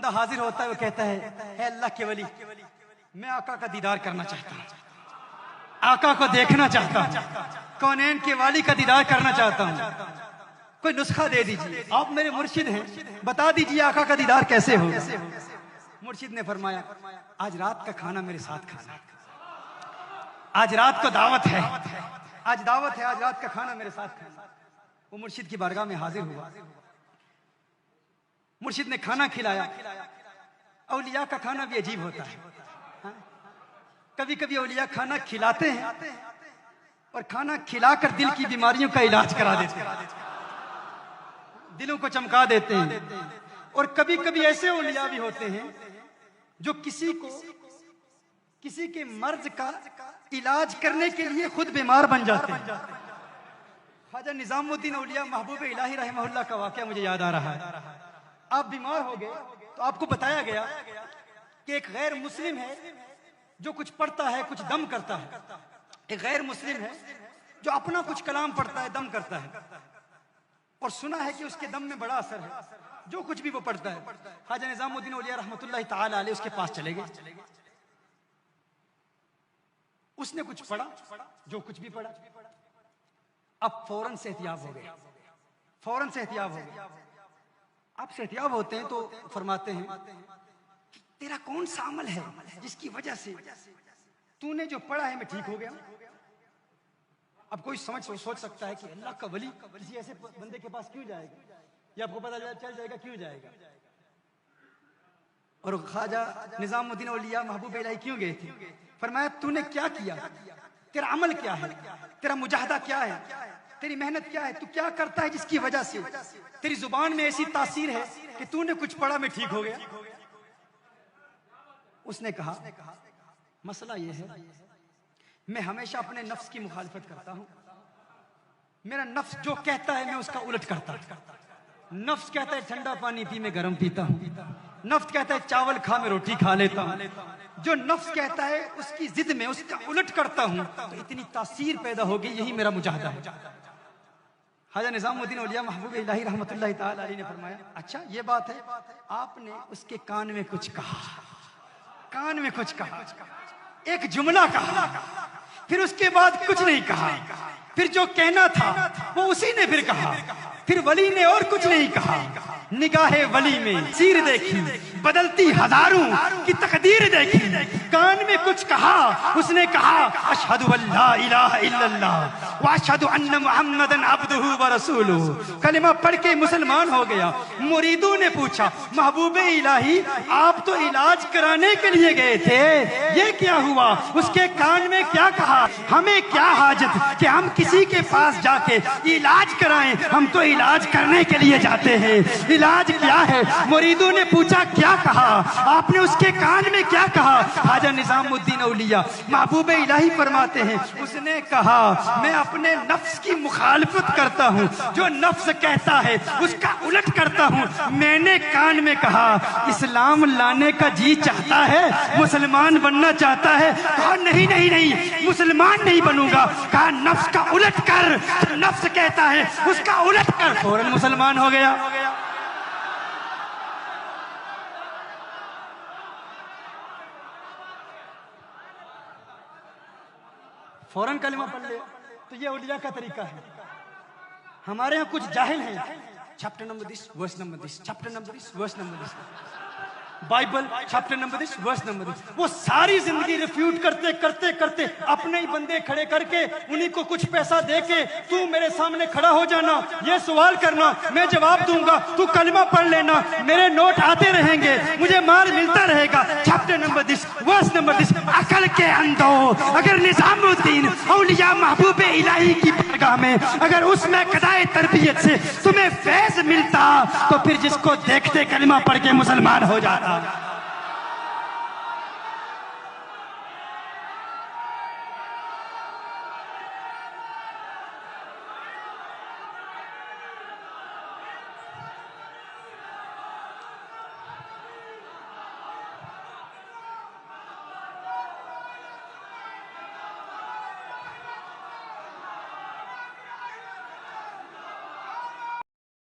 बंदा हाजिर होता है, वो कहता है अल्लाह के वली, मैं आका का दीदार करना चाहता हूँ, आका को देखना चाहता हूँ, कौनैन के वाली का दीदार करना चाहता हूँ, कोई नुस्खा दे दीजिए, आप मेरे मुर्शिद हैं, बता दीजिए आका का दीदार कैसे हो। मुर्शिद ने फरमाया आज रात का खाना मेरे साथ खाना, आज रात को दावत है, आज दावत है, आज रात का खाना मेरे साथ खाना। वो मुर्शिद की बारगाह में हाजिर हुआ, मुर्शिद ने खाना खिलाया। औलिया का खाना भी अजीब होता है, कभी कभी औलिया खाना खिलाते हैं और खाना खिलाकर दिल की बीमारियों का इलाज करा देते हैं, दिलों को चमका देते हैं। और कभी कभी ऐसे औलिया भी होते हैं जो किसी के मर्ज का इलाज करने के लिए खुद बीमार बन जाते हैं। ख्वाजा निजामुद्दीन औलिया महबूब इलाही रहमहुल्लाह का वाकया मुझे याद आ रहा है। आप बीमार हो गए तो आपको बताया गया कि एक गैर मुस्लिम है जो कुछ पढ़ता है, कुछ दम करता है, एक गैर मुस्लिम है जो अपना कुछ कलाम पढ़ता है, दम करता है, और सुना है कि उसके दम में बड़ा असर है, जो कुछ भी वो पढ़ता है। ख्वाजा निजामुद्दीन औलिया रहमतुल्लाह ताला अलैह उसके पास चले गए, उसने कुछ पढ़ा, जो कुछ भी पढ़ा, अब फौरन से एहतियाब हो गया, फौरन से एहतियाब हो गया। आप से एहतियाब होते हैं तो फरमाते हैं तेरा कौन सा अमल है जिसकी वजह से तूने जो पढ़ा है मैं ठीक हो गया। अब कोई सोच सकता है कि अल्लाह का वली किसी ऐसे बंदे के पास क्यों जाएगा, ये आपको पता चल जाएगा क्यों जाएगा। और ख्वाजा निजामुद्दीन औलिया महबूब इलाही क्यों गए थे? फरमाया तूने क्या किया, तेरा अमल क्या है, तेरा मुजाहदा क्या है, तेरी मेहनत क्या है, तू क्या करता है जिसकी वजह से तेरी जुबान में ऐसी तासीर है कि तूने कुछ पढ़ा मैं ठीक हो गया। उसने कहा मसला यह है मैं हमेशा अपने नफ्स की मुखालफत करता हूं, मेरा नफ्स जो कहता है मैं उसका उलट करता हूं। नफ्स कहता है ठंडा पानी पी मैं गर्म पीता हूं, नफ्स कहता है चावल खा मैं रोटी खा लेता हूं, जो नफ्स कहता है उसकी जिद में उसका उलट करता हूं तो इतनी तासीर पैदा होगी, यही मेरा मुजाहदा है। ख्वाजा निजामुद्दीन औलिया महबूब इलाही रहमतुल्लाह ताला अलैह ने फरमाया अच्छा ये बात है। आपने उसके कान में कुछ कहा, कान में कुछ कहा, एक जुमला कहा, फिर उसके बाद कुछ नहीं कहा, फिर जो कहना था वो उसी ने फिर कहा, फिर वली ने और कुछ नहीं कहा। निगाहे वली में सीर देखी, बदलती हजारों की तकदीर देखी, कान में कुछ कहा, उसने कहा अशहदु अल्ला इलाहा इल्लल्लाह व अशहदु अन्न मुहम्मदन अब्दुहु व रसूलुहु। कलिमा पढ़ के मुसलमान हो गया। मुरीदों ने पूछा महबूबे इलाही आप तो इलाज कराने के लिए गए थे, ये क्या हुआ? उसके कान में क्या कहा? हमें क्या हाजत कि हम किसी के पास जाके इलाज कराएं, हम तो इलाज करने के लिए जाते हैं। इलाज क्या है? मुरीदों ने पूछा क्या कहा? आपने उसके कान में क्या कहा? ख्वाजा निजामुद्दीन औलिया महबूब इलाही फरमाते हैं उसने कहा मैं अपने नफ्स की मुखालफत करता हूँ, जो नफ्स कहता है उसका उलट करता हूँ। मैंने कान में कहा इस्लाम लाने का जी चाहता है, मुसलमान बनना चाहता है। कहा नहीं नहीं नहीं मुसलमान नहीं बनूंगा। कहा नफ्स का उलट कर, नफ्स कहता है उसका उलट कर। फौरन मुसलमान हो गया। फौरन कलिमा पढ़ ले। तो ये औलिया का तरीका है। हमारे यहाँ कुछ जाहिल हैं, chapter number this verse number this, chapter number this verse number this, Bible chapter number this verse number this. वो सारी जिंदगी रिफ्यूट करते करते करते अपने ही बंदे खड़े करके उन्हीं को कुछ पैसा दे के तू मेरे सामने खड़ा हो जाना, ये सवाल करना, मैं जवाब दूंगा, तू कलिमा पढ़ लेना, मेरे नोट आते रहेंगे, मुझे मार मिलता रहेगा। Chapter number this verse number this. अकल के अंधो अगर निजामुद्दीन औलिया महबूबे इलाही की बारगाह में अगर उसमें कदाए तरबियत से तुम्हें फैज मिलता तो फिर जिसको देखते कलिमा पढ़ के मुसलमान हो जाता।